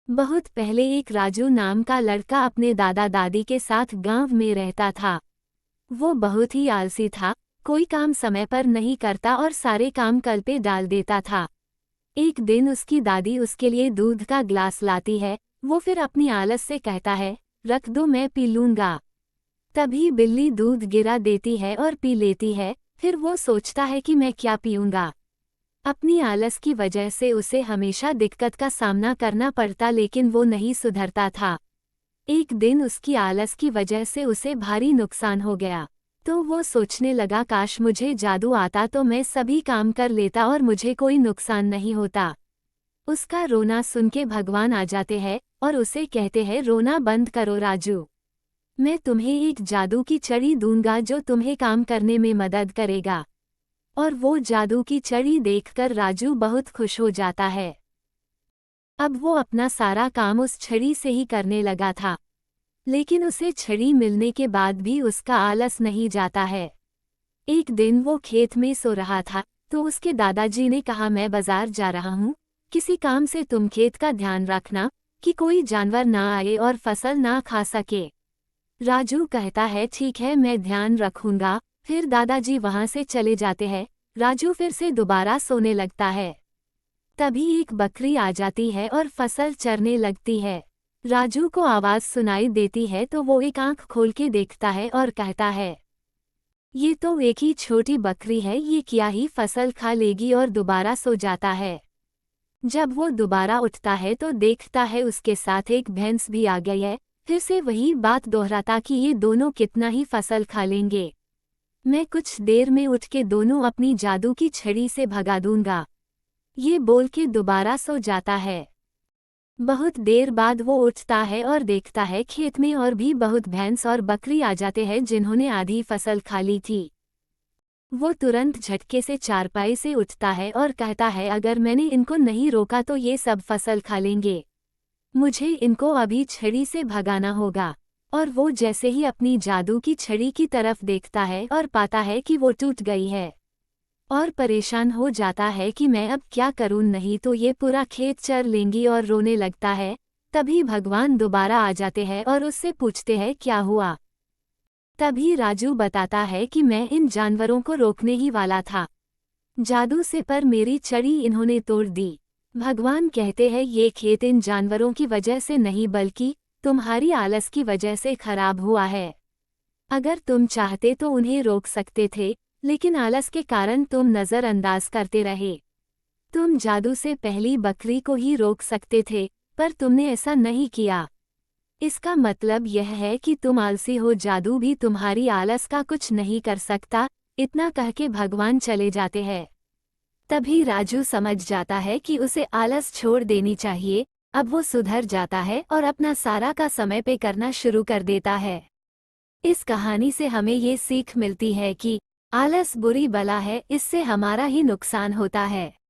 बहुत पहले एक राजू नाम का लड़का अपने दादा दादी के साथ गांव में रहता था। वो बहुत ही आलसी था, कोई काम समय पर नहीं करता और सारे काम कल पे डाल देता था। एक दिन उसकी दादी उसके लिए दूध का ग्लास लाती है। वो फिर अपनी आलस से कहता है, रख दो मैं पी लूंगा। तभी बिल्ली दूध गिरा देती है और पी लेती है। फिर वो सोचता है कि मैं क्या पीऊंगा। अपनी आलस की वजह से उसे हमेशा दिक्कत का सामना करना पड़ता, लेकिन वो नहीं सुधरता था। एक दिन उसकी आलस की वजह से उसे भारी नुकसान हो गया। तो वो सोचने लगा, काश मुझे जादू आता तो मैं सभी काम कर लेता और मुझे कोई नुकसान नहीं होता। उसका रोना सुन के भगवान आ जाते हैं और उसे कहते हैं, रोना बंद करो राजू। मैं तुम्हें एक जादू की छड़ी दूंगा जो तुम्हें काम करने में मदद करेगा। और वो जादू की छड़ी देखकर राजू बहुत खुश हो जाता है। अब वो अपना सारा काम उस छड़ी से ही करने लगा था। लेकिन उसे छड़ी मिलने के बाद भी उसका आलस नहीं जाता है। एक दिन वो खेत में सो रहा था तो उसके दादाजी ने कहा, मैं बाजार जा रहा हूँ, किसी काम से तुम खेत का ध्यान रखना कि कोई जानवर ना आए और फसल ना खा सके। राजू कहता है, ठीक है मैं ध्यान रखूंगा। फिर दादाजी वहां से चले जाते हैं। राजू फिर से दोबारा सोने लगता है। तभी एक बकरी आ जाती है और फसल चरने लगती है। राजू को आवाज सुनाई देती है तो वो एक आंख खोल के देखता है और कहता है, ये तो एक ही छोटी बकरी है, ये क्या ही फसल खा लेगी, और दोबारा सो जाता है। जब वो दोबारा उठता है तो देखता है उसके साथ एक भैंस भी आ गई है। फिर से वही बात दोहराता कि ये दोनों कितना ही फसल खा लेंगे। मैं कुछ देर में उठ के दोनों अपनी जादू की छड़ी से भगा दूंगा। ये बोल के दोबारा सो जाता है। बहुत देर बाद वो उठता है और देखता है खेत में और भी बहुत भैंस और बकरी आ जाते हैं जिन्होंने आधी फसल खा ली थी। वो तुरंत झटके से चारपाई से उठता है और कहता है, अगर मैंने इनको नहीं रोका तो ये सब फसल खा लेंगे। मुझे इनको अभी छड़ी से भगाना होगा। और वो जैसे ही अपनी जादू की छड़ी की तरफ देखता है और पाता है कि वो टूट गई है और परेशान हो जाता है कि मैं अब क्या करूं, नहीं तो ये पूरा खेत चर लेंगी, और रोने लगता है। तभी भगवान दोबारा आ जाते हैं और उससे पूछते हैं, क्या हुआ। तभी राजू बताता है कि मैं इन जानवरों को रोकने ही वाला था जादू से, पर मेरी छड़ी इन्होंने तोड़ दी। भगवान कहते हैं, ये खेत इन जानवरों की वजह से नहीं बल्कि तुम्हारी आलस की वजह से खराब हुआ है। अगर तुम चाहते तो उन्हें रोक सकते थे, लेकिन आलस के कारण तुम नज़रअंदाज करते रहे। तुम जादू से पहली बकरी को ही रोक सकते थे, पर तुमने ऐसा नहीं किया। इसका मतलब यह है कि तुम आलसी हो, जादू भी तुम्हारी आलस का कुछ नहीं कर सकता। इतना कह के भगवान चले जाते हैं। तभी राजू समझ जाता है कि उसे आलस छोड़ देनी चाहिए। अब वो सुधर जाता है और अपना सारा का समय पे करना शुरू कर देता है। इस कहानी से हमें ये सीख मिलती है कि आलस बुरी बला है, इससे हमारा ही नुकसान होता है।